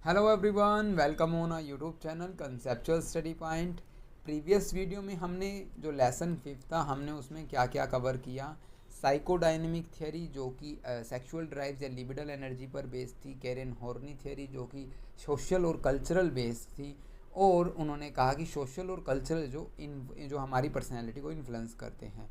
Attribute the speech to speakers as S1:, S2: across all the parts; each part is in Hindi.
S1: Hello everyone, welcome on our YouTube channel conceptual study point. Previous video में हमने जो लेसन 5 था हमने उसमें क्या क्या कवर किया। साइकोडायनेमिक थियरी जो कि सेक्सुअल ड्राइव्स या लिबिडल एनर्जी पर बेस्ड थी, कैरन हॉर्नी थियरी जो कि सोशल और कल्चरल बेस्ड थी, और उन्होंने कहा कि सोशल और कल्चरल जो हमारी पर्सनैलिटी को इन्फ्लुएंस करते हैं।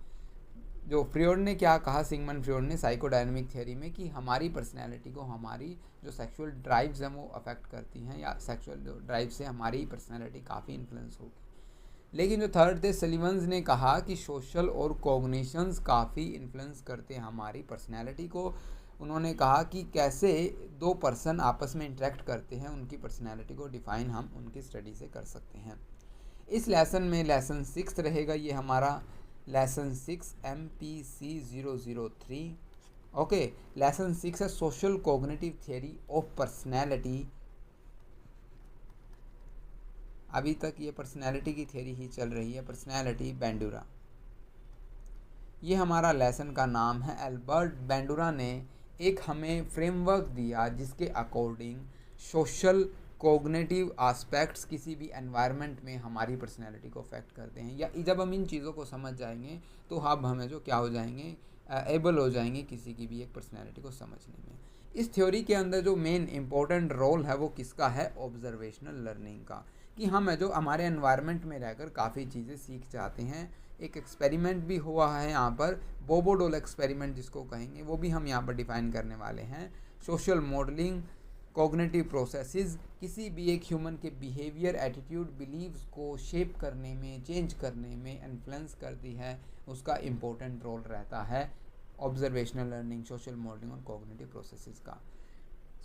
S1: जो फ्रॉइड ने क्या कहा, सिगमंड फ्रॉइड ने साइकोडायनेमिक थियरी में, कि हमारी पर्सनैलिटी को हमारी जो सेक्सुअल ड्राइव्स हैं वो अफेक्ट करती हैं, या सेक्सुअल ड्राइव से हमारी पर्सनैलिटी काफ़ी इन्फ्लुएंस होगी। लेकिन जो थर्ड थे सलिवन्स ने कहा कि सोशल और कॉग्निशंस काफ़ी इन्फ्लुएंस करते हैं हमारी पर्सनैलिटी को। उन्होंने कहा कि कैसे दो पर्सन आपस में इंटरेक्ट करते हैं, उनकी पर्सनैलिटी को डिफ़ाइन हम उनकी स्टडी से कर सकते हैं। इस लेसन में लेसन 6 रहेगा, ये हमारा लेसन 6 MPC 003। ओके, लेसन 6 है social cognitive theory of personality. अभी तक ये पर्सनैलिटी की थियरी ही चल रही है, पर्सनैलिटी बेंडुरा। ये हमारा लेसन का नाम है। एल्बर्ट बेंडुरा ने एक हमें फ्रेमवर्क दिया जिसके अकॉर्डिंग सोशल कोग्निटिव एस्पेक्ट्स किसी भी एनवायरनमेंट में हमारी पर्सनैलिटी को अफेक्ट करते हैं, या जब हम इन चीज़ों को समझ जाएंगे तो अब हमें जो क्या हो जाएंगे, एबल हो जाएंगे किसी की भी एक पर्सनैलिटी को समझने में। इस थ्योरी के अंदर जो मेन इंपॉर्टेंट रोल है वो किसका है, ऑब्जर्वेशनल लर्निंग का, कि हम जो हमारे एनवायरनमेंट में रहकर काफ़ी चीज़ें सीख जाते हैं। एक एक्सपेरिमेंट भी हुआ है यहाँ पर, बोबोडोल एक्सपेरिमेंट जिसको कहेंगे, वो भी हम यहाँ पर डिफाइन करने वाले हैं। सोशल मॉडलिंग, कॉग्निटिव प्रोसेसेस किसी भी एक ह्यूमन के बिहेवियर, एटीट्यूड, बिलीव्स को शेप करने में, चेंज करने में इन्फ्लुएंस करती है, उसका इम्पोर्टेंट रोल रहता है ऑब्जर्वेशनल लर्निंग, सोशल मॉडलिंग और कॉग्निटिव प्रोसेसेस का।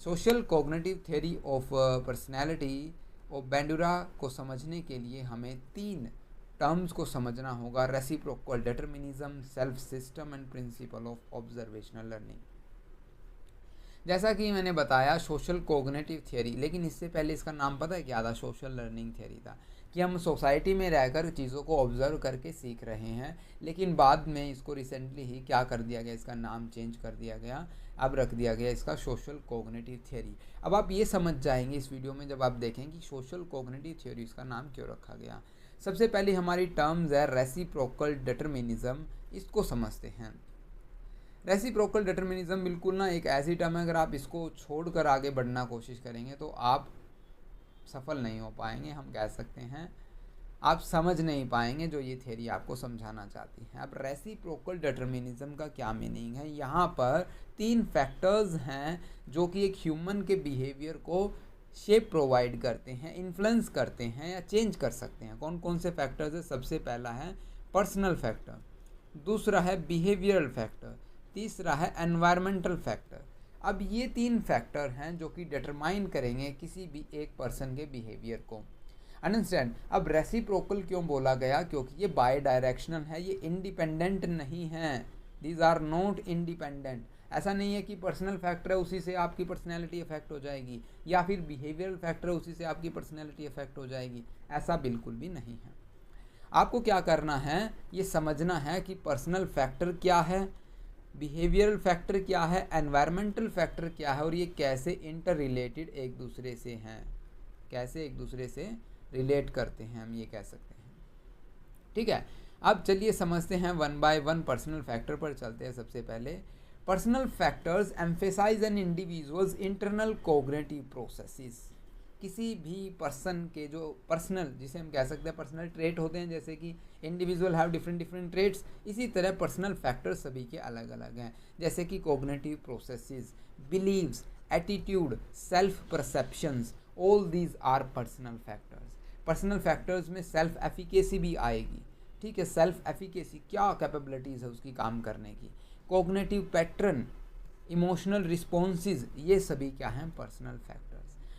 S1: Social cognitive theory of personality और बेंडुरा को समझने के लिए हमें 3 टर्म्स को समझना होगा: reciprocal determinism, self system and principle of observational learning. जैसा कि मैंने बताया सोशल कोग्निटिव थियरी, लेकिन इससे पहले इसका नाम पता है क्या था? सोशल लर्निंग थियरी था, कि हम सोसाइटी में रहकर चीज़ों को ऑब्जर्व करके सीख रहे हैं। लेकिन बाद में इसको रिसेंटली ही क्या कर दिया गया, इसका नाम चेंज कर दिया गया, अब रख दिया गया इसका सोशल कोग्निटिव थियरी। अब आप ये समझ जाएंगे इस वीडियो में जब आप देखें कि सोशल कोग्निटिव थियरी इसका नाम क्यों रखा गया। सबसे पहले हमारी टर्म्स है रेसिप्रोकल डिटरमिनिज्म, इसको समझते हैं। रेसिप्रोकल डिटरमिनिज्म बिल्कुल ना एक ऐसी टर्म है, अगर आप इसको छोड़कर आगे बढ़ना कोशिश करेंगे तो आप सफल नहीं हो पाएंगे, हम कह सकते हैं आप समझ नहीं पाएंगे जो ये थ्योरी आपको समझाना चाहती है। अब रेसिप्रोकल डिटरमिनिज्म का क्या मीनिंग है? यहाँ पर 3 फैक्टर्स हैं जो कि एक ह्यूमन के बिहेवियर को शेप प्रोवाइड करते हैं, इन्फ्लुएंस करते हैं या चेंज कर सकते हैं। कौन कौन से फैक्टर्स है? सबसे पहला है पर्सनल फैक्टर, दूसरा है बिहेवियरल फैक्टर, तीसरा है एनवायरमेंटल फैक्टर। अब ये 3 फैक्टर हैं जो कि डिटरमाइन करेंगे किसी भी एक पर्सन के बिहेवियर को। अंडरस्टैंड? अब रेसिप्रोकल क्यों बोला गया? क्योंकि ये बाय डायरेक्शनल है, ये इंडिपेंडेंट नहीं है। These are not independent. ऐसा नहीं है कि पर्सनल फैक्टर है उसी से आपकी पर्सनैलिटी अफेक्ट हो जाएगी, या फिर बिहेवियरल फैक्टर है उसी से आपकी पर्सनैलिटी अफेक्ट हो जाएगी। ऐसा बिल्कुल भी नहीं है। आपको क्या करना है, ये समझना है कि पर्सनल फैक्टर क्या है, बिहेवियरल फैक्टर क्या है, एनवायरमेंटल फैक्टर क्या है, और ये कैसे इंटर रिलेटेड एक दूसरे से हैं, कैसे एक दूसरे से रिलेट करते हैं, हम ये कह सकते हैं। ठीक है, अब चलिए समझते हैं 1 बाय 1 पर्सनल फैक्टर पर चलते हैं। सबसे पहले personal factors emphasise an individuals internal cognitive processes. किसी भी पर्सन के जो पर्सनल, जिसे हम कह सकते हैं पर्सनल ट्रेट होते हैं, जैसे कि इंडिविजुअल हैव डिफरेंट ट्रेट्स, इसी तरह पर्सनल फैक्टर्स सभी के अलग अलग हैं। जैसे कि cognitive processes, beliefs, attitude, self perceptions, all these are personal factors. Personal factors में सेल्फ एफिकेसी भी आएगी। ठीक है, सेल्फ एफिकेसी क्या कैपेबिलिटीज़ है उसकी काम करने की। कोग्निटिव पैटर्न, इमोशनल रिस्पॉन्सेज, ये सभी क्या हैं? Personal factors.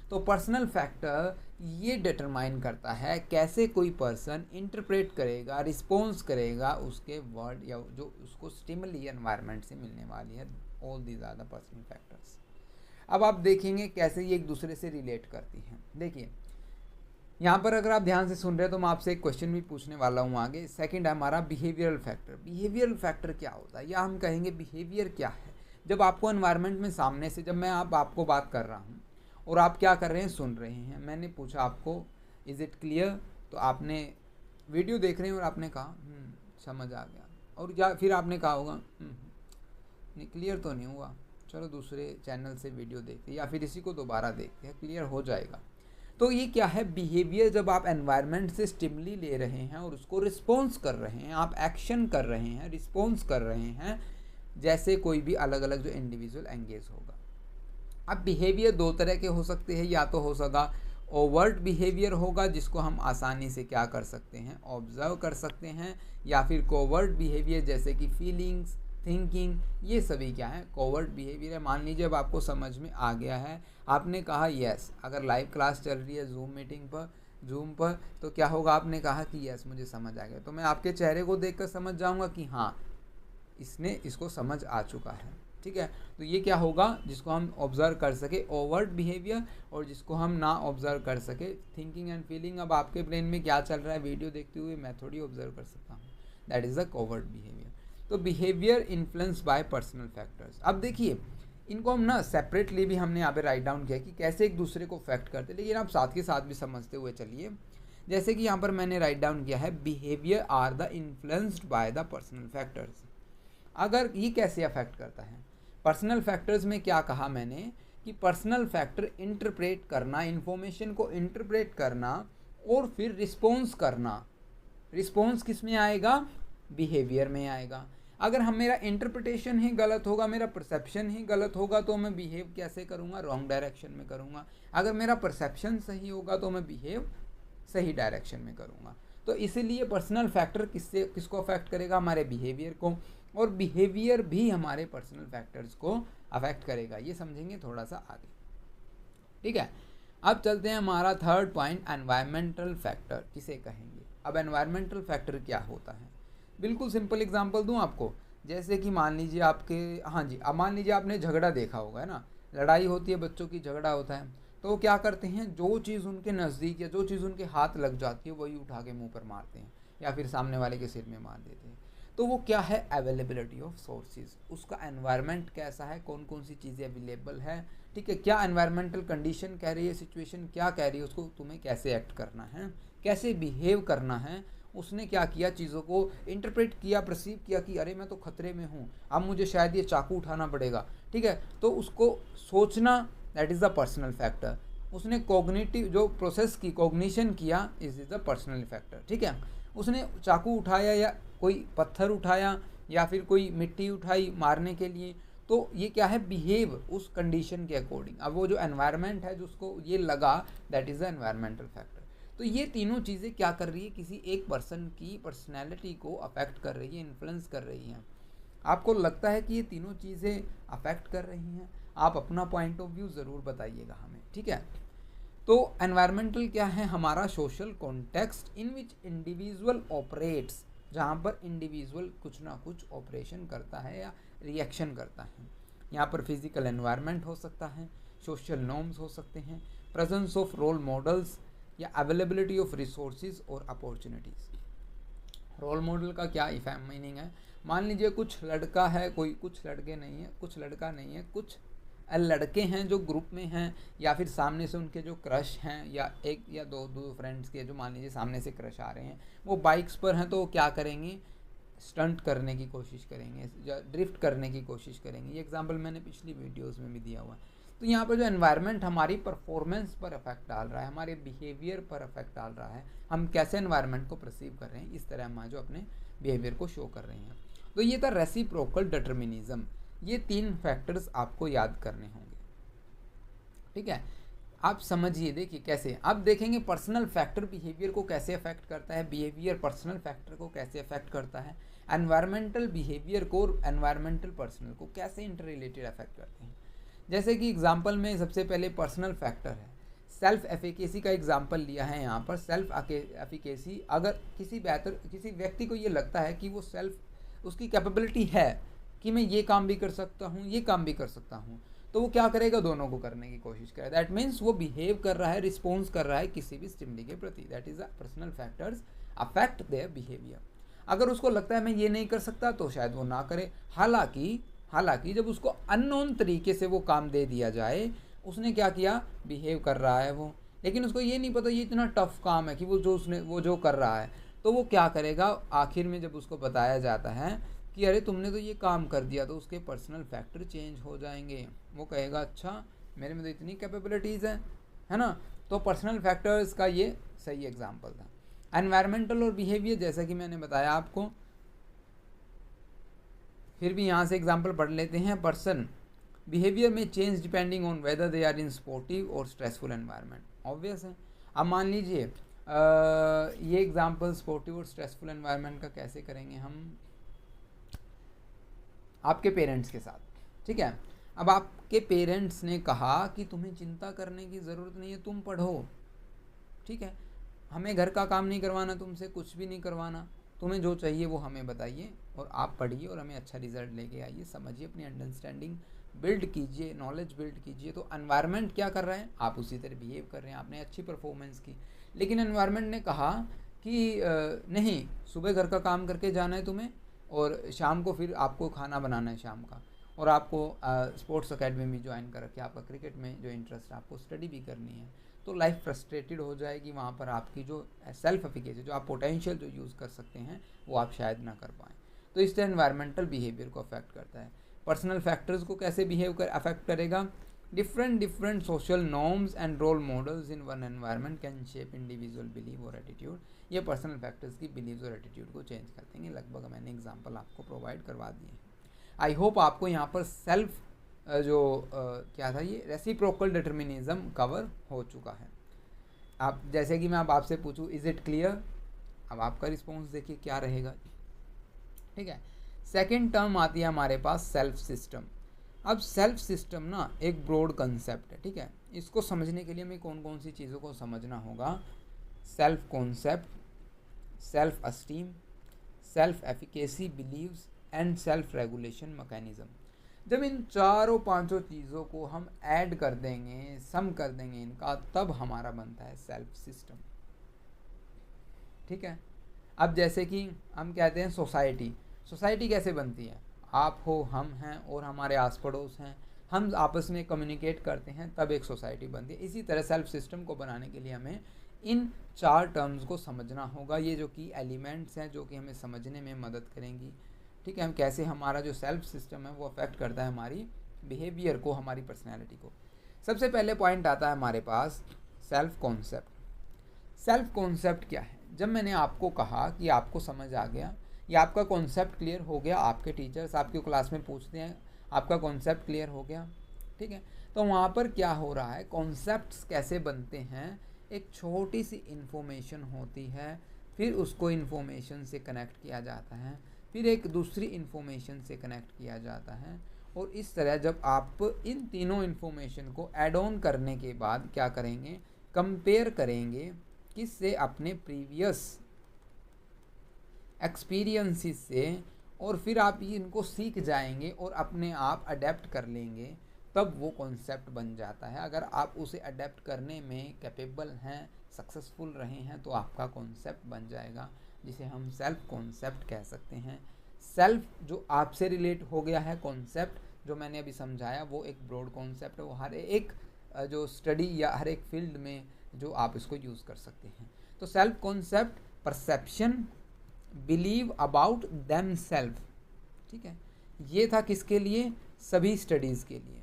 S1: तो पर्सनल फैक्टर ये डिटरमाइन करता है कैसे कोई पर्सन इंटरप्रेट करेगा, रिस्पॉन्स करेगा उसके वर्ड या जो उसको स्टिमुली एनवायरनमेंट से मिलने वाली है। All these are the personal factors. अब आप देखेंगे कैसे ये एक दूसरे से रिलेट करती हैं। देखिए यहाँ पर अगर आप ध्यान से सुन रहे हैं तो मैं आपसे एक क्वेश्चन भी पूछने वाला हूँ आगे। सेकंड है हमारा बिहेवियरल फैक्टर। बिहेवियरल फैक्टर क्या होता है, या हम कहेंगे बिहेवियर क्या है? जब आपको एनवायरनमेंट में सामने से, जब मैं आपको बात कर रहा हूँ और आप क्या कर रहे हैं, सुन रहे हैं। मैंने पूछा आपको इज़ इट क्लियर, तो आपने वीडियो देख रहे हैं और आपने कहा समझ आ गया, और या फिर आपने कहा होगा नहीं क्लियर तो नहीं हुआ, चलो दूसरे चैनल से वीडियो देखते या फिर इसी को दोबारा देखते हैं, क्लियर हो जाएगा। तो ये क्या है, बिहेवियर। जब आप एनवायरनमेंट से स्टिमुली ले रहे हैं और उसको रिस्पॉन्स कर रहे हैं, आप एक्शन कर रहे हैं, रिस्पॉन्स कर रहे हैं, जैसे कोई भी अलग अलग जो इंडिविजुअल एंगेज होगा। अब बिहेवियर दो तरह के हो सकते हैं, या तो हो सका ओवर्ट बिहेवियर होगा जिसको हम आसानी से क्या कर सकते हैं, ऑब्जर्व कर सकते हैं, या फिर कोवर्ट बिहेवियर जैसे कि फीलिंग्स, थिंकिंग, ये सभी क्या है, कोवर्ट बिहेवियर है। मान लीजिए अब आपको समझ में आ गया है, आपने कहा यस, अगर लाइव क्लास चल रही है जूम पर तो क्या होगा, आपने कहा कि यस मुझे समझ आ गया, तो मैं आपके चेहरे को देखकर समझ जाऊंगा कि हाँ इसने इसको समझ आ चुका है, ठीक है। तो ये क्या होगा, जिसको हम ऑब्जर्व कर सके ओवर्ट बिहेवियर, और जिसको हम ना ऑब्जर्व कर सके थिंकिंग एंड फीलिंग। अब आपके ब्रेन में क्या चल रहा है वीडियो देखते हुए मैं थोड़ी ऑब्जर्व कर सकता हूँ, that is the covert behaviour. तो behaviour influence by personal factors. अब देखिए इनको हम ना सेपरेटली भी हमने यहाँ पे राइट डाउन किया कि कैसे एक दूसरे को अफेक्ट करते, लेकिन आप साथ के साथ भी समझते हुए चलिए। जैसे कि यहाँ पर मैंने राइट डाउन किया है, behaviour are the influenced by the personal factors. अगर ये कैसे अफेक्ट करता है, पर्सनल फैक्टर्स में क्या कहा मैंने कि पर्सनल फैक्टर इंटरप्रेट करना, इंफॉर्मेशन को इंटरप्रेट करना और फिर रिस्पॉन्स करना। रिस्पॉन्स किस में आएगा, बिहेवियर में आएगा। अगर हम मेरा इंटरप्रिटेशन ही गलत होगा, मेरा परसेप्शन ही गलत होगा, तो मैं बिहेव कैसे करूँगा, रॉन्ग डायरेक्शन में करूँगा। अगर मेरा परसेप्शन सही होगा तो मैं बिहेव सही डायरेक्शन में करूँगा। तो इसीलिए पर्सनल फैक्टर किसको अफेक्ट करेगा, हमारे बिहेवियर को, और बिहेवियर भी हमारे पर्सनल फैक्टर्स को अफेक्ट करेगा। ये समझेंगे थोड़ा सा आगे, ठीक है। अब चलते हैं हमारा थर्ड पॉइंट, एनवायरमेंटल फैक्टर किसे कहेंगे। अब एनवायरमेंटल फैक्टर क्या होता है, बिल्कुल सिंपल एग्जांपल दूं आपको। जैसे कि मान लीजिए आपके, हाँ जी, अब मान लीजिए आपने झगड़ा देखा होगा, है ना, लड़ाई होती है, बच्चों की झगड़ा होता है, तो वो क्या करते हैं, जो चीज़ उनके नज़दीक या जो चीज़ उनके हाथ लग जाती है वही उठा के मुंह पर मारते हैं या फिर सामने वाले के सिर में मार देते हैं। तो वो क्या है, अवेलेबिलिटी ऑफ सोर्सेज, उसका एनवायरनमेंट कैसा है, कौन कौन सी चीज़ें अवेलेबल है, ठीक है, क्या एनवायरमेंटल कंडीशन कह रही है, सिचुएशन क्या कह रही है, उसको तुम्हें कैसे एक्ट करना है, कैसे बिहेव करना है। उसने क्या किया, चीज़ों को इंटरप्रेट किया, परसीव किया कि अरे मैं तो खतरे में हूँ, अब मुझे शायद ये चाकू उठाना पड़ेगा, ठीक है, तो उसको सोचना, that is the personal factor. उसने कॉग्निटिव जो प्रोसेस की, कॉग्निशन किया, इज द पर्सनल फैक्टर, ठीक है। उसने चाकू उठाया या कोई पत्थर उठाया या फिर कोई मिट्टी उठाई मारने के लिए, तो ये क्या है, बिहेव उस कंडीशन के अकॉर्डिंग। अब वो जो एनवायरनमेंट है जिसको ये लगा, that is the environmental factor. तो ये तीनों चीज़ें क्या कर रही है, किसी एक पर्सन की पर्सनैलिटी को अफेक्ट कर रही है, इन्फ्लुएंस कर रही हैं। आपको लगता है कि ये तीनों चीज़ें अफेक्ट कर रही हैं, आप अपना पॉइंट ऑफ व्यू ज़रूर बताइएगा हमें, ठीक है। तो एनवायरमेंटल क्या है, हमारा सोशल कॉन्टेक्स्ट इन विच इंडिविजुअल ऑपरेट्स, जहाँ पर इंडिविजुअल कुछ ना कुछ ऑपरेशन करता है या रिएक्शन करता है। यहाँ पर फिजिकल एनवायरनमेंट हो सकता है, सोशल नॉर्म्स हो सकते हैं, प्रेजेंस ऑफ रोल मॉडल्स या अवेलेबिलिटी ऑफ रिसोर्सेज और अपॉर्चुनिटीज़। रोल मॉडल का क्या मीनिंग है, मान लीजिए कुछ लड़का है, कोई कुछ लड़के नहीं है, कुछ लड़का नहीं है, कुछ लड़के हैं जो ग्रुप में हैं, या फिर सामने से उनके जो क्रश हैं, या एक या दो फ्रेंड्स के जो मान लीजिए सामने से क्रश आ रहे हैं, वो बाइक्स पर हैं, तो वो क्या करेंगे, स्टंट करने की कोशिश करेंगे या ड्रिफ्ट करने की कोशिश करेंगे। ये एग्जांपल मैंने पिछली वीडियोस में भी दिया हुआ है। तो यहाँ पर जो एनवायरनमेंट हमारी परफॉर्मेंस पर इफेक्ट डाल रहा है, हमारे बिहेवियर पर इफेक्ट डाल रहा है, हम कैसे एनवायरनमेंट को परसीव कर रहे हैं, इस तरह हम जो अपने बिहेवियर को शो कर रहे हैं। तो ये था रेसिप्रोकल डिटर्मिनिज्म। ये 3 फैक्टर्स आपको याद करने होंगे, ठीक है। आप समझिए, देखिए कैसे, अब देखेंगे पर्सनल फैक्टर बिहेवियर को कैसे अफेक्ट करता है, बिहेवियर पर्सनल फैक्टर को कैसे अफेक्ट करता है, एनवायरमेंटल बिहेवियर को और एनवायरमेंटल पर्सनल को कैसे इंटर रिलेटेड अफेक्ट करते हैं। जैसे कि एग्जांपल में सबसे पहले पर्सनल फैक्टर है, सेल्फ एफिकेसी का एग्जांपल लिया है यहाँ पर। सेल्फ एफिकेसी, अगर किसी व्यक्ति को ये लगता है कि वो उसकी कैपेबिलिटी है कि मैं ये काम भी कर सकता हूँ, ये काम भी कर सकता हूँ, तो वो क्या करेगा, दोनों को करने की कोशिश करेगा। दैट मीन्स वो बिहेव कर रहा है, रिस्पॉन्स कर रहा है किसी भी स्टिमुली के प्रति। That is the personal factors affect their behaviour. अगर उसको लगता है मैं ये नहीं कर सकता तो शायद वो ना करे। हालांकि जब उसको अननोन तरीके से वो काम दे दिया जाए, उसने क्या किया, बिहेव कर रहा है वो, लेकिन उसको ये नहीं पता ये इतना टफ काम है कि वो जो कर रहा है, तो वो क्या करेगा, आखिर में जब उसको बताया जाता है कि अरे तुमने तो ये काम कर दिया, तो उसके पर्सनल फैक्टर चेंज हो जाएंगे। वो कहेगा अच्छा मेरे में तो इतनी कैपेबिलिटीज़ हैं, है ना। तो पर्सनल फैक्टर्स का ये सही एग्जाम्पल था। एनवायरमेंटल और बिहेवियर, जैसा कि मैंने बताया आपको, फिर भी यहाँ से एग्जाम्पल पढ़ लेते हैं। पर्सन बिहेवियर में change depending on whether they are in sportive और स्ट्रेसफुल एनवायरनमेंट, ऑब्वियस है। अब मान लीजिए ये एग्जाम्पल स्पोर्टिव और स्ट्रेसफुल एनवायरनमेंट का कैसे करेंगे हम, आपके पेरेंट्स के साथ, ठीक है। अब आपके पेरेंट्स ने कहा कि तुम्हें चिंता करने की ज़रूरत नहीं है, तुम पढ़ो, ठीक है, हमें घर का काम नहीं करवाना, तुमसे कुछ भी नहीं करवाना, तुम्हें जो चाहिए वो हमें बताइए और आप पढ़िए और हमें अच्छा रिजल्ट लेके आइए, समझिए, अपनी अंडरस्टैंडिंग बिल्ड कीजिए, नॉलेज बिल्ड कीजिए। तो एनवायरनमेंट क्या कर रहा है, आप उसी तरह बिहेव कर रहे हैं, आपने अच्छी परफॉर्मेंस की, लेकिन एनवायरनमेंट ने कहा कि नहीं, सुबह घर का काम करके जाना है तुम्हें और शाम को फिर आपको खाना बनाना है शाम का, और आपको स्पोर्ट्स अकेडमी में ज्वाइन कर रखे, आपका क्रिकेट में जो इंटरेस्ट है, आपको स्टडी भी करनी है। तो लाइफ फ्रस्ट्रेटेड हो जाएगी, वहाँ पर आपकी जो सेल्फ एफिकेसी, जो आप पोटेंशियल जो यूज़ कर सकते हैं, वो आप शायद ना कर पाएँ। तो इससे एनवायरमेंटल बिहेवियर को अफेक्ट करता है। पर्सनल फैक्टर्स को कैसे अफेक्ट करेगा, different social norms and role models in one environment can shape individual believe और एटीट्यूड। ये पर्सनल फैक्टर्स की बिलीव्स और एटीट्यूड को चेंज कर देंगे। लगभग मैंने एग्जांपल आपको प्रोवाइड करवा दिए। आई होप आपको यहाँ पर सेल्फ क्या था, ये रेसिप्रोकल डिटर्मिनिज्म कवर हो चुका है। आप जैसे कि मैं अब आपसे पूछूं इज़ इट क्लियर, अब आपका रिस्पॉन्स देखिए क्या रहेगा, ठीक है। सेकेंड टर्म आती है हमारे पास सेल्फ सिस्टम। अब सेल्फ सिस्टम ना एक ब्रॉड कंसेप्ट है, ठीक है। इसको समझने के लिए हमें कौन कौन सी चीज़ों को समझना होगा, self concept, self esteem, self efficacy beliefs and self regulation mechanism. जब इन चारों पांचों चीज़ों को हम ऐड कर देंगे, सम कर देंगे इनका, तब हमारा बनता है सेल्फ सिस्टम, ठीक है। अब जैसे कि हम कहते हैं सोसाइटी कैसे बनती है, आप हो, हम हैं और हमारे आस पड़ोस हैं, हम आपस में कम्युनिकेट करते हैं, तब एक सोसाइटी बनती है। इसी तरह सेल्फ सिस्टम को बनाने के लिए हमें इन चार टर्म्स को समझना होगा, ये जो कि एलिमेंट्स हैं जो कि हमें समझने में मदद करेंगी, ठीक है। हम कैसे हमारा जो सेल्फ सिस्टम है वो अफेक्ट करता है हमारी बिहेवियर को, हमारी पर्सनैलिटी को। सबसे पहले पॉइंट आता है हमारे पास सेल्फ कॉन्सेप्ट। सेल्फ कॉन्सेप्ट क्या है, जब मैंने आपको कहा कि आपको समझ आ गया या आपका कॉन्सेप्ट क्लियर हो गया, आपके टीचर्स आपकी क्लास में पूछते हैं आपका कॉन्सेप्ट क्लियर हो गया, ठीक है, तो वहाँ पर क्या हो रहा है, कॉन्सेप्ट्स कैसे बनते हैं, एक छोटी सी इन्फॉर्मेशन होती है, फिर उसको इन्फॉर्मेशन से कनेक्ट किया जाता है, फिर एक दूसरी इन्फॉर्मेशन से कनेक्ट किया जाता है, और इस तरह जब आप इन तीनों इन्फॉर्मेशन को ऐड ऑन करने के बाद क्या करेंगे, कंपेयर करेंगे किससे, अपने प्रीवियस एक्सपीरियंसेस से, और फिर आप इनको सीख जाएंगे और अपने आप अडेप्ट कर लेंगे, तब वो कॉन्सेप्ट बन जाता है। अगर आप उसे अडेप्ट करने में कैपेबल हैं, सक्सेसफुल रहे हैं, तो आपका कॉन्सेप्ट बन जाएगा, जिसे हम सेल्फ कॉन्सेप्ट कह सकते हैं। सेल्फ जो आपसे रिलेट हो गया है, कॉन्सेप्ट जो मैंने अभी समझाया वो एक ब्रॉड कॉन्सेप्ट है, वो हर एक जो स्टडी या हर एक फील्ड में जो आप इसको यूज़ कर सकते हैं। तो self concept, perception, believe about them self, ठीक है, ये था किसके लिए, सभी स्टडीज़ के लिए।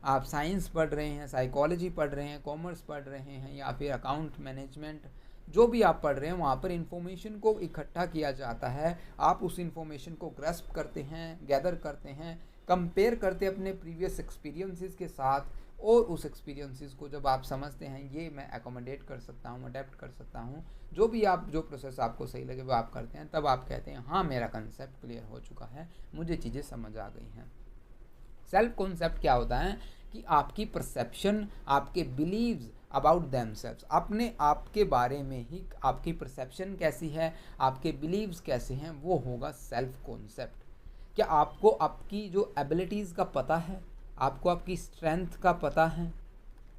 S1: आप साइंस पढ़ रहे हैं, साइकोलॉजी पढ़ रहे हैं, कॉमर्स पढ़ रहे हैं, या फिर अकाउंट मैनेजमेंट, जो भी आप पढ़ रहे हैं, वहाँ पर इन्फॉर्मेशन को इकट्ठा किया जाता है, आप उस इन्फॉर्मेशन को ग्रैस्प करते हैं, गैदर करते हैं, कंपेयर करते हैं अपने प्रीवियस एक्सपीरियंसेस के साथ, और उस एक्सपीरियंसेस को जब आप समझते हैं ये मैं एकोमोडेट कर सकता हूँ, अडेप्ट कर सकता हूँ, जो भी आप जो प्रोसेस आपको सही लगे वो आप करते हैं, तब आप कहते हैं हाँ मेरा कंसेप्ट क्लियर हो चुका है, मुझे चीज़ें समझ आ गई हैं। सेल्फ कॉन्सेप्ट क्या होता है कि आपकी परसेप्शन, आपके बिलीव्स अबाउट देमसेल्व्स, अपने आप के बारे में ही आपकी परसेप्शन कैसी है, आपके बिलीव्स कैसे हैं, वो होगा सेल्फ कॉन्सेप्ट। क्या आपको आपकी जो एबिलिटीज़ का पता है, आपको आपकी स्ट्रेंथ का पता है,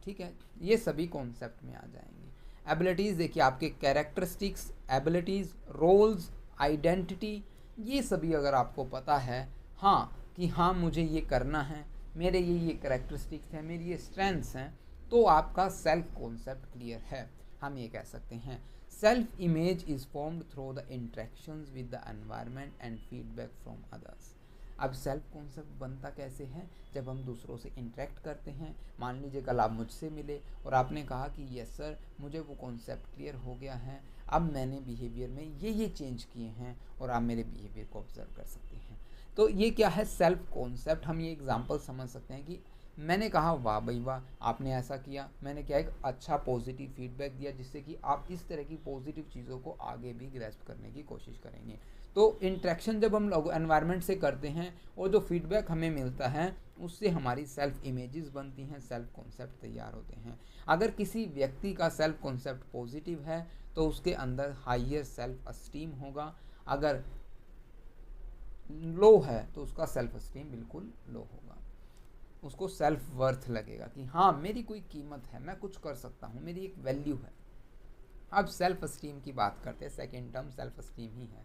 S1: ठीक है, ये सभी कॉन्सेप्ट में आ जाएंगे। एबिलिटीज़ देखिए, आपके कैरेक्टरिस्टिक्स, एबिलिटीज़, रोल्स, आइडेंटिटी, ये सभी अगर आपको पता है, हाँ कि हाँ मुझे ये करना है, मेरे ये कैरेक्टरिस्टिक्स हैं, मेरी ये स्ट्रेंथ्स हैं, तो आपका सेल्फ कॉन्सेप्ट क्लियर है। हम ये कह सकते हैं self image is formed through the interactions with the environment and feedback from others. अब सेल्फ कॉन्सेप्ट बनता कैसे है? जब हम दूसरों से इंटरेक्ट करते हैं। मान लीजिए कल आप मुझसे मिले और आपने कहा कि यस सर, मुझे वो कॉन्सेप्ट क्लियर हो गया है, अब मैंने बिहेवियर में ये चेंज किए हैं और आप मेरे बिहेवियर को ऑब्जर्व कर सकते हैं। तो ये क्या है? Self concept. हम ये एग्जांपल समझ सकते हैं कि मैंने कहा वाह भाई वाह, आपने ऐसा किया, मैंने क्या एक अच्छा पॉजिटिव फीडबैक दिया, जिससे कि आप इस तरह की पॉजिटिव चीज़ों को आगे भी ग्रैस्प करने की कोशिश करेंगे। तो इंट्रैक्शन जब हम लोग एनवायरनमेंट से करते हैं और जो फीडबैक हमें मिलता है उससे हमारी सेल्फ इमेजेस बनती हैं, सेल्फ कॉन्सेप्ट तैयार होते हैं। अगर किसी व्यक्ति का सेल्फ कॉन्सेप्ट पॉजिटिव है तो उसके अंदर हाइयर सेल्फ अस्टीम होगा, अगर लो है तो उसका सेल्फ अस्टीम बिल्कुल लो होगा। उसको सेल्फ वर्थ लगेगा कि हाँ मेरी कोई कीमत है, मैं कुछ कर सकता हूँ, मेरी एक वैल्यू है। अब सेल्फ अस्टीम की बात करते हैं, सेकेंड टर्म सेल्फ अस्टीम ही है,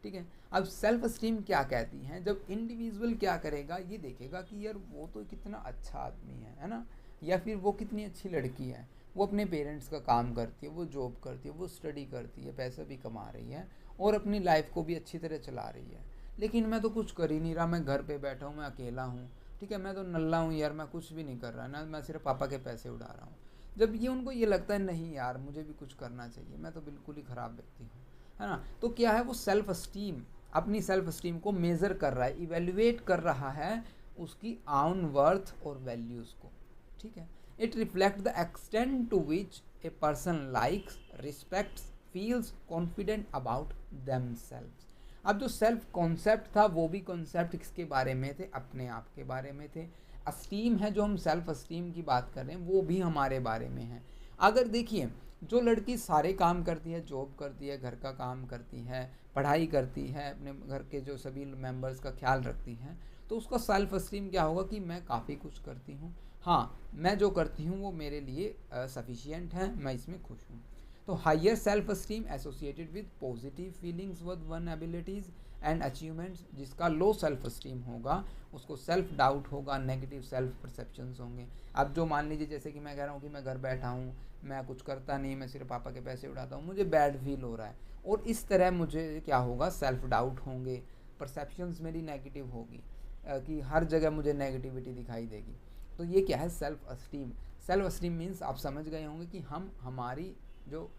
S1: ठीक है। अब सेल्फ अस्टीम क्या कहती हैं? जब इंडिविजुअल क्या करेगा, ये देखेगा कि यार वो तो कितना अच्छा आदमी है ना, या फिर वो कितनी अच्छी लड़की है, वो अपने पेरेंट्स का काम करती है, वो जॉब करती है, वो स्टडी करती है, पैसा भी कमा रही है और अपनी लाइफ को भी अच्छी तरह चला रही है, लेकिन मैं तो कुछ कर ही नहीं रहा, मैं घर पे बैठा हूँ, मैं अकेला हूँ, ठीक है, मैं तो नल्ला हूँ यार, मैं कुछ भी नहीं कर रहा ना, मैं सिर्फ पापा के पैसे उड़ा रहा हूँ। जब ये उनको ये लगता है नहीं यार मुझे भी कुछ करना चाहिए, मैं तो बिल्कुल ही ख़राब व्यक्ति हूँ, है ना, तो क्या है, वो सेल्फ अस्टीम, अपनी सेल्फ अस्टीम को मेज़र कर रहा है, इवेल्युएट कर रहा है उसकी आउन वर्थ और वैल्यूज़ को, ठीक है। It reflect the extent to which a person likes, respects, feels confident about themselves. अब जो सेल्फ कॉन्सेप्ट था वो भी कॉन्सेप्ट किसके बारे में थे? अपने आप के बारे में थे। अस्टीम है, जो हम सेल्फ अस्टीम की बात कर रहे हैं, वो भी हमारे बारे में है। अगर देखिए जो लड़की सारे काम करती है, जॉब करती है, घर का काम करती है, पढ़ाई करती है, अपने घर के जो सभी मेंबर्स का ख्याल रखती है, तो उसका सेल्फ अस्टीम क्या होगा कि मैं काफ़ी कुछ करती हूँ, हाँ मैं जो करती हूँ वो मेरे लिए सफिशिएंट है, मैं इसमें खुश हूँ। तो higher self esteem associated with positive feelings with one abilities and achievements. जिसका लो सेल्फ अस्टीम होगा उसको सेल्फ डाउट होगा, नेगेटिव सेल्फ परसेप्शंस होंगे। अब जो मान लीजिए जैसे कि मैं कह रहा हूँ कि मैं घर बैठा हूँ, मैं कुछ करता नहीं, मैं सिर्फ पापा के पैसे उड़ाता हूँ, मुझे बैड फील हो रहा है, और इस तरह मुझे क्या होगा, सेल्फ डाउट होंगे, परसेप्शंस मेरी नेगेटिव होगी, कि हर जगह मुझे नेगेटिविटी दिखाई देगी। तो ये क्या है? Self esteem. सेल्फ अस्टीम मीन्स आप समझ गए होंगे कि हम हमारी जो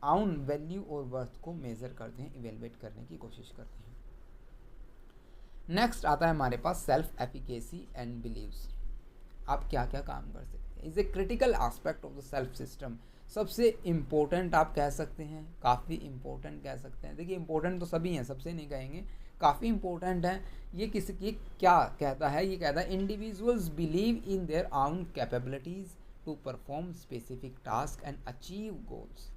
S1: आउन वैल्यू और वर्थ को मेज़र करते हैं, इवेलुएट करने की कोशिश करते हैं। नेक्स्ट आता है हमारे पास सेल्फ एफिकेसी एंड बिलीव्स। आप क्या क्या काम कर सकते हैं, is a critical aspect of the self system. सबसे इम्पोर्टेंट आप कह सकते हैं, काफ़ी इम्पोर्टेंट कह सकते हैं। देखिए इम्पोर्टेंट तो सभी हैं, सबसे नहीं कहेंगे, काफ़ी इम्पोर्टेंट है। ये किसी की क्या कहता है? ये कहता है individuals believe in their own capabilities to perform specific task and achieve goals.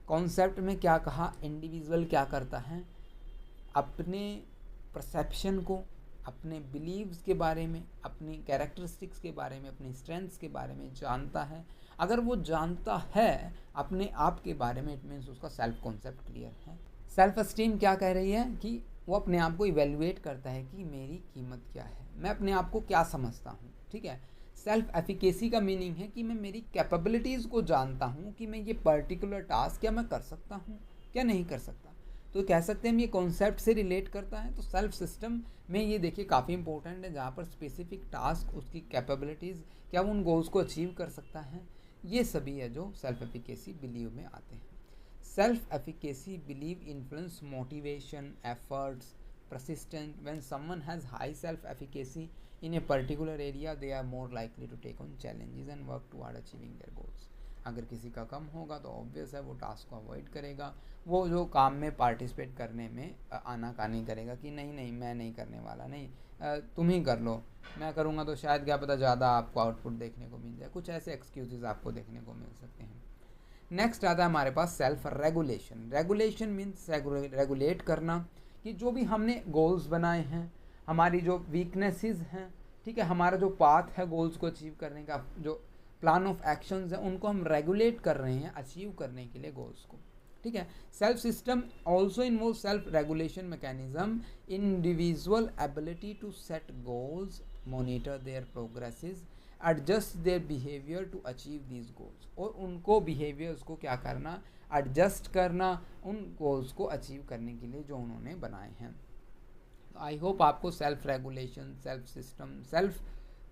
S1: Concept में क्या कहा? इंडिविजुअल क्या करता है, अपने परसेप्शन को, अपने बिलीव्स के बारे में, अपनी कैरेक्टरिस्टिक्स के बारे में, अपनी स्ट्रेंथ्स के बारे में जानता है। अगर वो जानता है अपने आप के बारे में, इट मीन्स उसका सेल्फ कॉन्सेप्ट क्लियर है। सेल्फ अस्टीम क्या कह रही है कि वो अपने आप को इवेल्युएट करता है कि मेरी कीमत क्या है, मैं अपने आप को क्या समझता हूँ, ठीक है। सेल्फ एफिकेसी का मीनिंग है कि मैं मेरी कैपेबिलिटीज़ को जानता हूँ कि मैं ये पर्टिकुलर टास्क क्या मैं कर सकता हूँ, क्या नहीं कर सकता। तो कह सकते हैं हम ये कॉन्सेप्ट से रिलेट करता है। तो सेल्फ सिस्टम में ये देखिए काफ़ी इंपॉर्टेंट है, जहाँ पर स्पेसिफिक टास्क, उसकी कैपेबिलिटीज़, क्या वो उन गोल्स को अचीव कर सकता है, ये सभी है जो सेल्फ एफिकेसी बिलीव में आते हैं। Self efficacy believe influence motivation, efforts, persistent. When someone has high self-efficacy in a particular area, they are more likely to take on challenges and work toward achieving their goals. अगर किसी का कम होगा तो ऑब्वियस है वो टास्क को अवॉइड करेगा, वो जो काम में पार्टिसिपेट करने में आनाकानी करेगा कि नहीं नहीं मैं नहीं करने वाला, नहीं तुम ही कर लो, मैं करूँगा तो शायद क्या पता ज़्यादा आपको आउटपुट देखने को मिल जाए। कुछ ऐसे एक्सक्यूजेस आपको देखने को मिल सकते हैं। नेक्स्ट आता है हमारे पास self regulation. Regulation means regulate करना, कि जो भी हमने गोल्स बनाए हैं, हमारी जो वीकनेसेस हैं, ठीक है, हमारा जो पाथ है गोल्स को अचीव करने का, जो प्लान ऑफ एक्शंस है, उनको हम रेगुलेट कर रहे हैं अचीव करने के लिए गोल्स को, ठीक है। Self system also involve self regulation mechanism, individual ability to set goals, monitor their progresses, adjust their behavior to achieve these goals। और उनको behaviors को क्या करना, adjust करना उन goals को achieve करने के लिए जो उन्होंने बनाए हैं। आई होप आपको self regulation, self system, self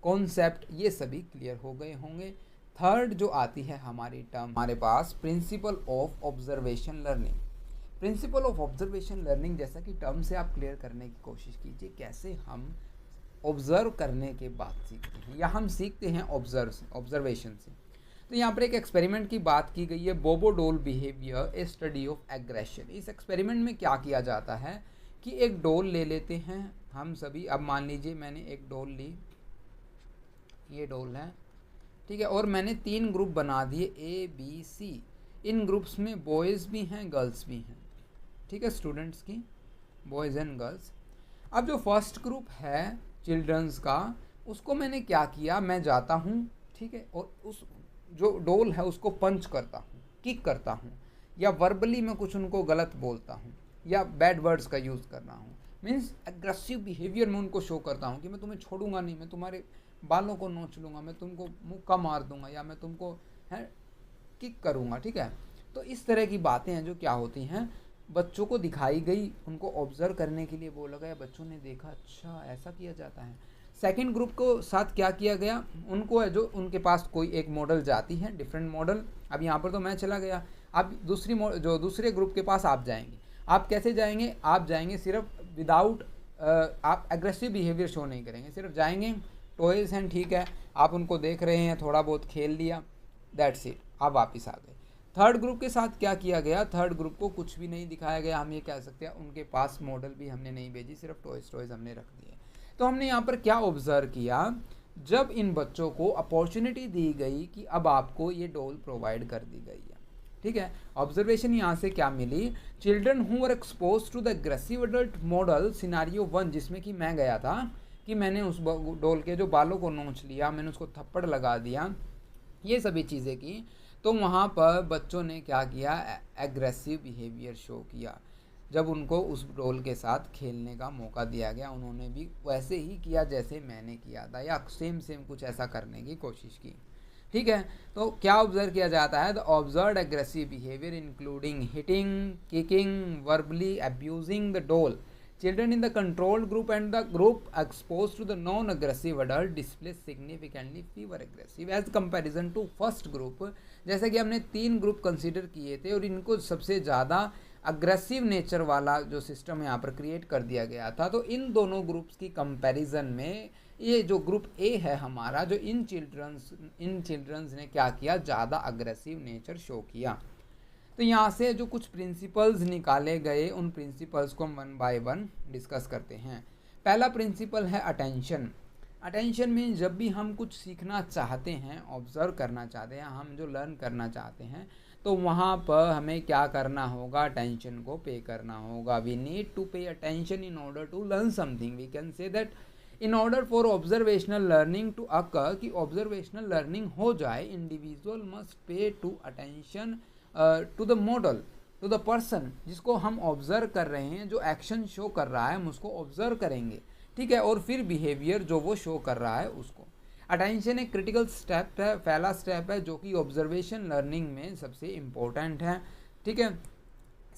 S1: concept ये सभी क्लियर हो गए होंगे। थर्ड जो आती है हमारी टर्म हमारे पास, principle of observation learning. Principle of observation learning जैसा कि टर्म से आप क्लियर करने की कोशिश कीजिए, कैसे हम ऑब्जर्व करने के बाद सीखते हैं या हम सीखते हैं ऑब्जर्वेशन से। तो यहाँ पर एक एक्सपेरिमेंट की बात की गई है, Bobo doll behaviour a study of aggression. इस एक्सपेरिमेंट में क्या किया जाता है कि एक डॉल ले लेते हैं हम सभी। अब मान लीजिए मैंने एक डॉल ली, ये डॉल है, ठीक है, और मैंने 3 ग्रुप बना दिए A B C। In groups में बॉयज़ भी हैं, गर्ल्स भी हैं, ठीक है, स्टूडेंट्स की, बॉयज़ एंड गर्ल्स। अब जो फर्स्ट ग्रुप है चिल्ड्रंस का, उसको मैंने क्या किया, मैं जाता हूँ, ठीक है, और उस जो डॉल है उसको पंच करता हूँ, किक करता हूँ, या वर्बली मैं कुछ उनको गलत बोलता हूँ या बैड वर्ड्स का यूज़ कर रहा हूँ। मीन्स एग्रेसिव बिहेवियर में उनको शो करता हूँ कि मैं तुम्हें छोड़ूंगा नहीं, मैं तुम्हारे बालों को नोच लूँगा, मैं तुमको मुक्का मार दूंगा, या मैं तुमको है किक करूँगा, ठीक है। तो इस तरह की बातें हैं जो क्या होती हैं, बच्चों को दिखाई गई, उनको ऑब्जर्व करने के लिए बोला गया, बच्चों ने देखा अच्छा ऐसा किया जाता है। सेकंड ग्रुप को साथ क्या किया गया, उनको है जो उनके पास कोई एक मॉडल जाती है, डिफरेंट मॉडल। अब यहाँ पर तो मैं चला गया, अब जो दूसरे ग्रुप के पास आप जाएंगे। आप कैसे जाएंगे, आप जाएंगे सिर्फ विदाउट, आप एग्रेसिव बिहेवियर शो नहीं करेंगे, सिर्फ जाएंगे, टॉयज़ हैं, ठीक है, आप उनको देख रहे हैं, थोड़ा बहुत खेल लिया, दैट्स इट, आप वापस आ गए। थर्ड ग्रुप के साथ क्या किया गया, थर्ड ग्रुप को कुछ भी नहीं दिखाया गया, हम ये कह सकते हैं उनके पास मॉडल भी हमने नहीं भेजी, सिर्फ टॉयज़ हमने रख दिए। तो हमने यहाँ पर क्या ऑब्जर्व किया, जब इन बच्चों को अपॉर्चुनिटी दी गई कि अब आपको ये डॉल प्रोवाइड कर दी गई है, ठीक है। ऑब्जर्वेशन यहाँ से क्या मिली, children who were expose to the aggressive adult model scenario 1, जिसमें कि मैं गया था कि मैंने उस डॉल के जो बालों को नोच लिया, मैंने उसको थप्पड़ लगा दिया, ये सभी चीज़ें की। तो वहाँ पर बच्चों ने क्या किया, एग्रेसिव बिहेवियर शो किया। जब उनको उस डॉल के साथ खेलने का मौका दिया गया, उन्होंने भी वैसे ही किया जैसे मैंने किया था, या सेम कुछ ऐसा करने की कोशिश की, ठीक है। तो क्या ऑब्जर्व किया जाता है, the observed aggressive behaviour including hitting, kicking, verbally abusing the doll. Children in the controlled group and the group exposed to the non-aggressive adult display significantly fewer aggressive as comparison to first group। जैसे कि हमने 3 ग्रुप कंसीडर किए थे और इनको सबसे ज़्यादा अग्रेसिव नेचर वाला जो सिस्टम यहाँ पर क्रिएट कर दिया गया था। तो इन दोनों ग्रुप्स की कंपैरिजन में ये जो ग्रुप ए है हमारा, जो इन चिल्ड्रंस ने क्या किया, ज़्यादा अग्रेसिव नेचर शो किया। तो यहाँ से जो कुछ प्रिंसिपल्स निकाले गए, उन प्रिंसिपल्स को हम 1 बाय 1 डिस्कस करते हैं। पहला प्रिंसिपल है अटेंशन। अटेंशन में जब भी हम कुछ सीखना चाहते हैं, ऑब्जर्व करना चाहते हैं, हम जो लर्न करना चाहते हैं, तो वहाँ पर हमें क्या करना होगा, अटेंशन को पे करना होगा। We need to pay attention in order to learn something. We can say that in order for observational learning to occur, कि ऑब्जर्वेशनल लर्निंग हो जाए, individual must pay to attention to the model, to the person जिसको हम ऑब्जर्व कर रहे हैं, जो एक्शन शो कर रहा है हम उसको ऑब्जर्व करेंगे, ठीक है, और फिर बिहेवियर जो वो शो कर रहा है उसको। अटेंशन एक क्रिटिकल स्टेप है, पहला स्टेप है जो कि ऑब्जर्वेशन लर्निंग में सबसे इम्पोर्टेंट है, ठीक है।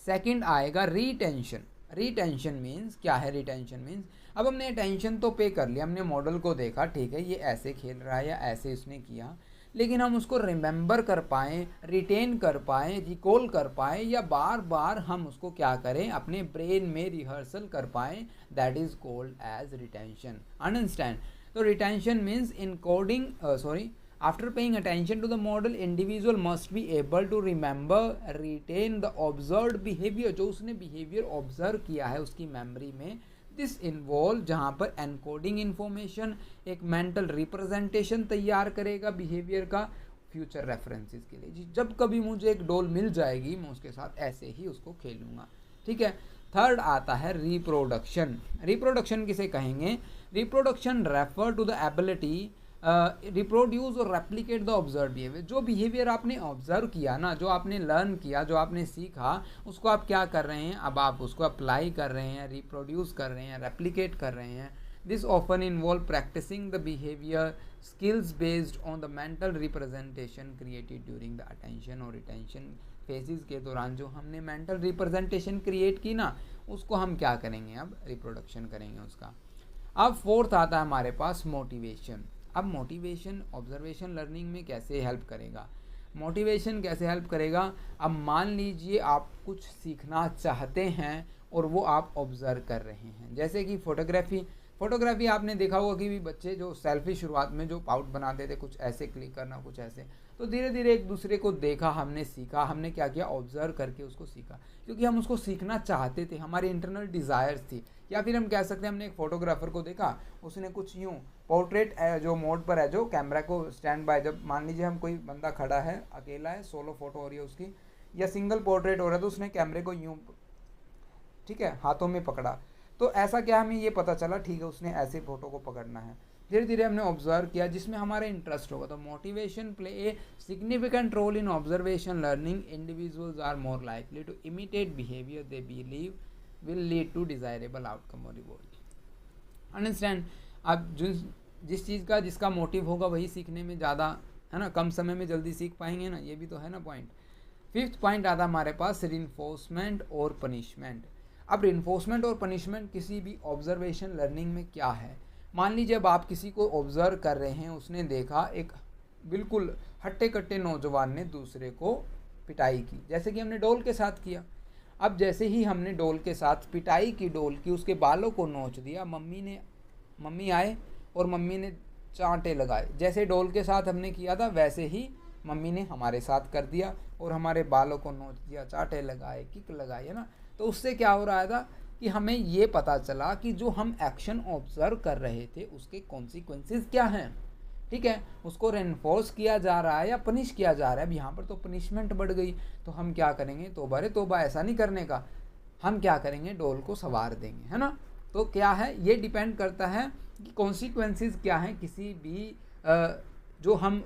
S1: सेकंड आएगा रिटेंशन। रिटेंशन मीन्स क्या है, रिटेंशन मीन्स अब हमने अटेंशन तो पे कर लिया, हमने मॉडल को देखा, ठीक है, ये ऐसे खेल रहा है या ऐसे उसने किया, लेकिन हम उसको रिमेंबर कर पाएँ, रिटेन कर पाएँ, रिकॉल कर पाएँ, या बार बार हम उसको क्या करें, अपने ब्रेन में रिहर्सल कर पाएँ, that is called as retention. Understand. तो retention means encoding after paying attention to the model, individual must be able to remember, retain the observed behaviour, जो उसने बिहेवियर ऑब्जर्व किया है उसकी मेमोरी में। दिस इन्वॉल्व, जहाँ पर एनकोडिंग इन्फॉर्मेशन, एक मेंटल रिप्रेजेंटेशन तैयार करेगा बिहेवियर का फ्यूचर रेफरेंसेस के लिए। जब कभी मुझे एक डॉल मिल जाएगी, मैं उसके साथ ऐसे ही उसको खेलूँगा, ठीक है। थर्ड आता है रिप्रोडक्शन। रिप्रोडक्शन किसे कहेंगे, reproduction refer to the ability reproduce और रेप्लिकेट द ऑब्जर्व बिहेवियर। जो बिहेवियर आपने ऑब्जर्व किया ना, जो आपने लर्न किया, जो आपने सीखा, उसको आप क्या कर रहे हैं, अब आप उसको अप्लाई कर रहे हैं, रिप्रोड्यूस कर रहे हैं, रेप्लिकेट कर रहे हैं। This often involve practicing the behavior skills based on the mental representation created during the attention और retention phases के दौरान जो हमने mental representation create की ना, उसको हम क्या करेंगे, अब reproduction करेंगे उसका। अब फोर्थ आता है हमारे पास मोटिवेशन। अब मोटिवेशन ऑब्जर्वेशन लर्निंग में कैसे हेल्प करेगा, मोटिवेशन कैसे हेल्प करेगा। अब मान लीजिए आप कुछ सीखना चाहते हैं और वो आप ऑब्जर्व कर रहे हैं, जैसे कि फोटोग्राफी आपने देखा होगा कि भी बच्चे जो सेल्फी शुरुआत में जो पाउट बनाते थे, कुछ ऐसे क्लिक करना, कुछ ऐसे, तो धीरे धीरे एक दूसरे को देखा, हमने सीखा, हमने क्या किया, ऑब्जर्व करके उसको सीखा, क्योंकि हम उसको सीखना चाहते थे, हमारी इंटरनल डिज़ायर्स थी। या फिर हम कह सकते हैं हमने एक फोटोग्राफर को देखा, उसने कुछ यूँ पोर्ट्रेट जो मोड पर है, जो कैमरा को स्टैंड बाय, जब मान लीजिए हम कोई बंदा खड़ा है, अकेला है, सोलो फोटो हो रही है उसकी, या सिंगल पोर्ट्रेट हो रहा है, तो उसने कैमरे को यूँ, ठीक है, हाथों में पकड़ा, तो ऐसा क्या हमें ये पता चला, ठीक है, उसने ऐसे फोटो को पकड़ना है। धीरे धीरे हमने ऑब्जर्व किया जिसमें हमारा इंटरेस्ट होगा। तो motivation play a significant role in observation learning. Individuals are more likely to imitate behaviour they believe will lead to desirable outcome और रिवॉर्ड। अंडरस्टैंड। अब जिस चीज़ का जिसका मोटिव होगा वही सीखने में ज़्यादा, है ना, कम समय में जल्दी सीख पाएंगे ना, ये भी तो है ना पॉइंट। फिफ्थ पॉइंट आता हमारे पास रिइंफोर्समेंट और पनिशमेंट। अब रिइंफोर्समेंट और पनिशमेंट किसी भी ऑब्जर्वेशन लर्निंग में क्या है। मान लीजिए अब आप किसी को ऑब्जर्व कर रहे हैं, उसने देखा एक बिल्कुल हट्टे कट्टे नौजवान ने दूसरे को पिटाई की, जैसे कि हमने डोल के साथ किया। अब जैसे ही हमने डोल के साथ पिटाई की, डोल की, उसके बालों को नोच दिया, मम्मी आए और मम्मी ने चांटे लगाए। जैसे डोल के साथ हमने किया था वैसे ही मम्मी ने हमारे साथ कर दिया और हमारे बालों को नोच दिया, चांटे लगाए, किक लगाई, है ना। तो उससे क्या हो रहा था कि हमें ये पता चला कि जो हम एक्शन ऑब्जर्व कर रहे थे उसके कॉन्सिक्वेंसेस क्या हैं, ठीक है, उसको रेनफोर्स किया जा रहा है या पनिश किया जा रहा है। अब यहाँ पर तो पनिशमेंट बढ़ गई, तो हम क्या करेंगे, तौबा रे तौबा, ऐसा नहीं करने का। हम क्या करेंगे, डोल को सवार देंगे, है ना। तो क्या है, ये डिपेंड करता है कि कॉन्सिक्वेंसेस क्या हैं किसी भी जो हम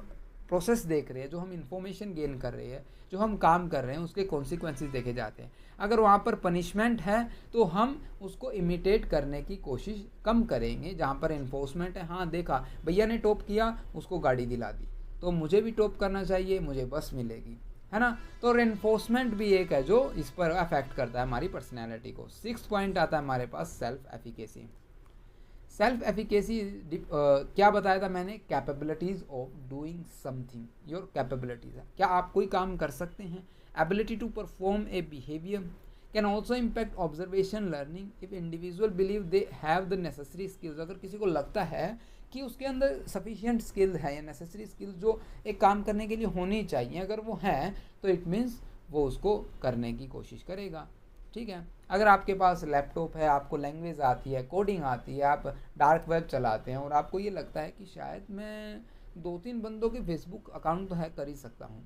S1: प्रोसेस देख रहे हैं, जो हम इंफॉर्मेशन गेन कर रहे हैं, जो हम काम कर रहे हैं, उसके कॉन्सिक्वेंसेस देखे जाते हैं। अगर वहाँ पर पनिशमेंट है तो हम उसको इमिटेट करने की कोशिश कम करेंगे। जहाँ पर इन्फोर्समेंट है, हाँ देखा भैया ने टॉप किया, उसको गाड़ी दिला दी, तो मुझे भी टॉप करना चाहिए, मुझे बस मिलेगी, है ना। तो रेनफोर्समेंट भी एक है जो इस पर अफेक्ट करता है हमारी पर्सनैलिटी को। सिक्स्थ पॉइंट आता है हमारे पास सेल्फ एफिकेसी। सेल्फ एफिकेसी क्या बताया था मैंने, capabilities of doing something. Your capabilities है, क्या आप कोई काम कर सकते हैं। Ability to perform a behaviour can also impact observation learning if individual believe they have the necessary skills. अगर किसी को लगता है कि उसके अंदर सफिशिएंट स्किल्स है या नेसेसरी स्किल्स जो एक काम करने के लिए होनी चाहिए, अगर वो हैं तो इट मीन्स वो उसको करने की कोशिश करेगा, ठीक है। अगर आपके पास लैपटॉप है, आपको लैंग्वेज आती है, कोडिंग आती है, आप डार्क वेब चलाते हैं और आपको ये लगता है कि शायद मैं 2-3 बंदों के फेसबुक अकाउंट तो हैक कर ही सकता हूँ,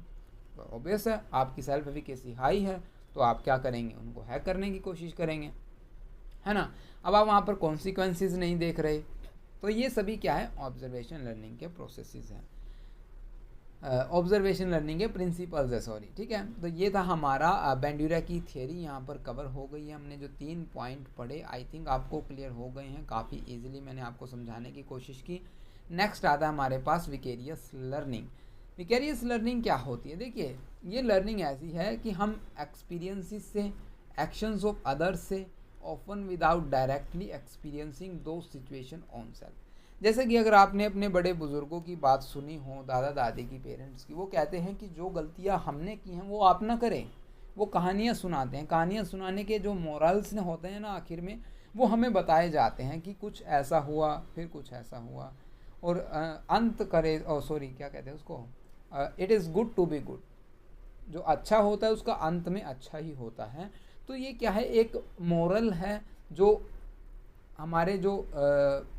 S1: तो ऑब्वियस है आपकी सेल्फ एफिकेसी हाई है, तो आप क्या करेंगे, उनको हैक करने की कोशिश करेंगे, है ना। अब आप वहाँ पर कॉन्सिक्वेंसेस नहीं देख रहे, तो ये सभी क्या है, ऑब्जर्वेशन लर्निंग के प्रोसेसेस हैं, ऑब्जर्वेशन लर्निंग के प्रिंसिपल्स है, सॉरी, ठीक है। तो ये था हमारा बैंड्यूरा की थियरी, यहाँ पर कवर हो गई है। हमने जो 3 पॉइंट पढ़े, आई थिंक आपको क्लियर हो गए हैं, काफ़ी इजीली मैंने आपको समझाने की कोशिश की। नेक्स्ट आता है हमारे पास विकेरियस लर्निंग। विकेरियस लर्निंग क्या होती है, देखिए ये लर्निंग ऐसी है कि हम एक्सपीरियंसेस से, एक्शंस ऑफ अदर्स से, ऑफन विदाउट डायरेक्टली एक्सपीरियंसिंग दो सिचुएशन ऑन सेल्फ। जैसे कि अगर आपने अपने बड़े बुज़ुर्गों की बात सुनी हो, दादा दादी की, पेरेंट्स की, वो कहते हैं कि जो गलतियां हमने की हैं वो आप ना करें। वो कहानियां सुनाते हैं, कहानियां सुनाने के जो मोरल्स ने होते हैं ना, आखिर में वो हमें बताए जाते हैं कि कुछ ऐसा हुआ, फिर कुछ ऐसा हुआ, और अंत करे, सॉरी क्या कहते हैं उसको, it is good to be good. जो अच्छा होता है उसका अंत में अच्छा ही होता है। तो ये क्या है, एक मोरल है जो हमारे जो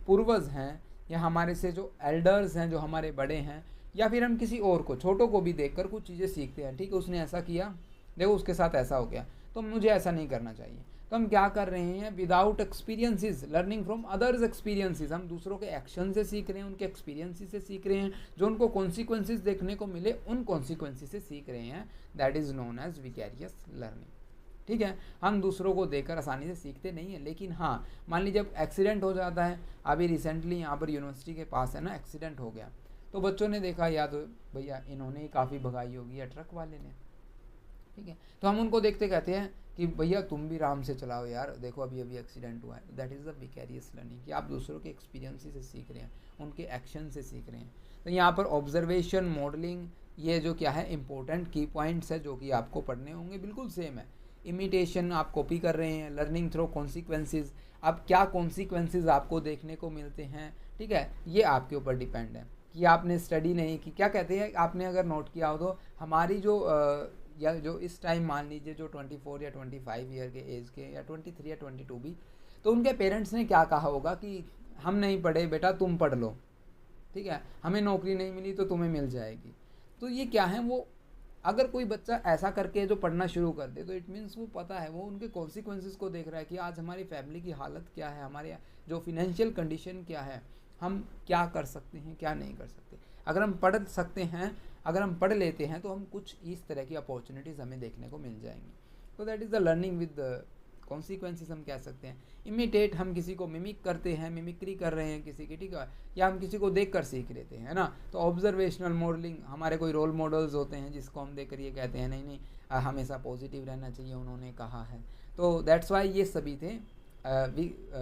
S1: पूर्वज हैं या हमारे से जो एल्डर्स हैं, जो हमारे बड़े हैं, या फिर हम किसी और को, छोटों को भी देखकर कुछ चीज़ें सीखते हैं, ठीक है, उसने ऐसा किया, देखो उसके साथ ऐसा हो गया, तो मुझे ऐसा नहीं करना चाहिए। तो हम क्या कर रहे हैं, without experiences, learning from others experiences, हम दूसरों के एक्शन से सीख रहे हैं, उनके एक्सपीरियंसेस से सीख रहे हैं, जो उनको कॉन्सिक्वेंसेस देखने को मिले उन कॉन्सिक्वेंसेस से सीख रहे हैं। That is known as vicarious learning. ठीक है, हम दूसरों को देखकर आसानी से सीखते नहीं हैं। लेकिन हाँ, मान लीजिए जब एक्सीडेंट हो जाता है, अभी रिसेंटली यहाँ पर यूनिवर्सिटी के पास है ना एक्सीडेंट हो गया, तो बच्चों ने देखा या तो भैया इन्होंने ही काफ़ी भगाई होगी या ट्रक वाले ने, ठीक है, तो हम उनको देखते कहते हैं कि भैया तुम भी आराम से चलाओ यार, देखो अभी अभी एक्सीडेंट हुआ है। That is the vicarious learning, कि आप दूसरों के एक्सपीरियंस से सीख रहे हैं, उनके एक्शन से सीख रहे हैं। तो यहाँ पर ऑब्जर्वेशन, मॉडलिंग, ये जो क्या है इंपॉर्टेंट की पॉइंट्स है जो कि आपको पढ़ने होंगे, बिल्कुल सेम है। इमिटेशन आप कॉपी कर रहे हैं, लर्निंग थ्रू कॉन्सिक्वेंसेज, अब क्या कॉन्सिक्वेंसेज आपको देखने को मिलते हैं, ठीक है, ये आपके ऊपर डिपेंड है कि आपने स्टडी नहीं की। क्या कहते हैं, आपने अगर नोट किया हो तो हमारी जो या जो इस टाइम मान लीजिए जो 24 या 25 ईयर के एज के, या 23 या 22 भी, तो उनके पेरेंट्स ने क्या कहा होगा कि हम नहीं पढ़े बेटा तुम पढ़ लो, ठीक है, हमें नौकरी नहीं मिली तो तुम्हें मिल जाएगी। तो ये क्या है, वो अगर कोई बच्चा ऐसा करके जो पढ़ना शुरू कर दे तो इट मीन्स वो पता है, वो उनके कॉन्सिक्वेंसेस को देख रहा है कि आज हमारी फैमिली की हालत क्या है, हमारे जो फिनेंशियल कंडीशन क्या है, हम क्या कर सकते हैं क्या नहीं कर सकते। अगर हम पढ़ सकते हैं, अगर हम पढ़ लेते हैं तो हम कुछ इस तरह की अपॉर्चुनिटीज़ हमें देखने को मिल जाएंगी। तो that is the learning with consequences हम कह सकते हैं। इमिटेट, हम किसी को मिमिक करते हैं, मिमिक्री कर रहे हैं किसी की, ठीक है, या हम किसी को देख कर सीख लेते हैं, है ना। तो ऑब्जर्वेशनल मॉडलिंग, हमारे कोई रोल मॉडल्स होते हैं जिसको हम देख कर ये कहते हैं नहीं नहीं हमेशा पॉजिटिव रहना चाहिए, उन्होंने कहा है। तो दैट्स वाई ये सभी थे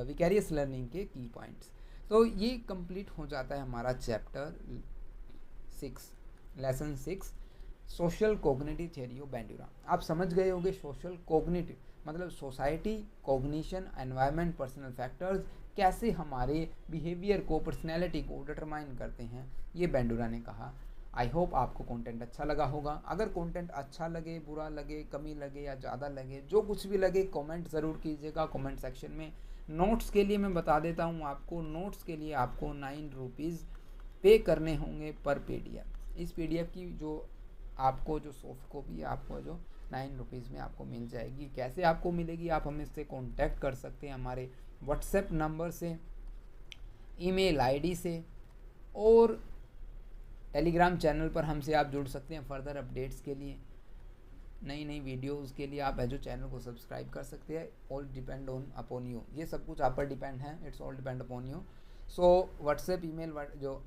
S1: विकैरियस लर्निंग के की पॉइंट्स। तो ये कंप्लीट हो जाता है हमारा chapter 6, lesson 6, social cognitive theory of Bandura. आप समझ गए होंगे सोशल कोग्निटिव मतलब society, cognition, environment, personal factors कैसे हमारे बिहेवियर को, पर्सनैलिटी को डिटरमाइन करते हैं, ये बैंडुरा ने कहा। आई होप आपको कंटेंट अच्छा लगा होगा। अगर कंटेंट अच्छा लगे, बुरा लगे, कमी लगे या ज़्यादा लगे, जो कुछ भी लगे कमेंट ज़रूर कीजिएगा कमेंट सेक्शन में। नोट्स के लिए मैं बता देता हूँ आपको, नोट्स के लिए आपको 9 रुपीज़ पे करने होंगे पर PDF। इस PDF की जो आपको जो सॉफ्ट कॉपी आपको जो 9 रुपीज़ में आपको मिल जाएगी। कैसे आपको मिलेगी, आप हमसे कांटेक्ट कर सकते हैं हमारे व्हाट्सएप नंबर से, ईमेल आईडी से, और टेलीग्राम चैनल पर हमसे आप जुड़ सकते हैं फर्दर अपडेट्स के लिए, नई नई वीडियोस के लिए आप जो चैनल को सब्सक्राइब कर सकते हैं। All depend on upon you, ये सब कुछ आप पर डिपेंड है, it's all depend upon you. So WhatsApp, email, जो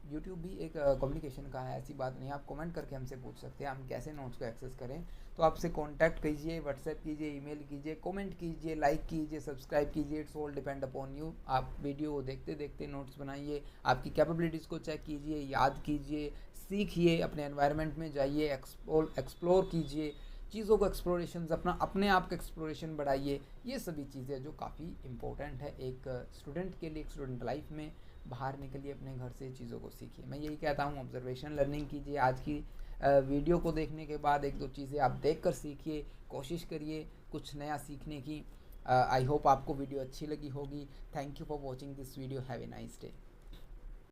S1: यूट्यूब भी एक कम्युनिकेशन का है, ऐसी बात नहीं। आप कमेंट करके हमसे पूछ सकते हैं हम कैसे नोट्स को एक्सेस करें। तो आपसे कांटेक्ट कीजिए, व्हाट्सएप कीजिए, ईमेल कीजिए, कमेंट कीजिए, लाइक कीजिए, सब्सक्राइब कीजिए, it's all depend upon you. आप वीडियो को देखते देखते नोट्स बनाइए, आपकी कैपेबिलिटीज़ को चेक कीजिए, याद कीजिए, सीखिए, अपने एनवायरनमेंट में जाइए, एक्सप्लोर कीजिए चीज़ों को, एक्सप्लोरेशन अपने आप का एक्सप्लोरेशन बढ़ाइए। ये सभी चीज़ें जो काफ़ी इंपॉर्टेंट है एक स्टूडेंट के लिए, एक स्टूडेंट लाइफ में। बाहर निकलिए अपने घर से, चीज़ों को सीखिए। मैं यही कहता हूँ, ऑब्जर्वेशन लर्निंग कीजिए। आज की वीडियो को देखने के बाद 1-2 चीज़ें आप देखकर सीखिए, कोशिश करिए कुछ नया सीखने की। आई होप आपको वीडियो अच्छी लगी होगी। Thank you for watching this video. Have a nice day.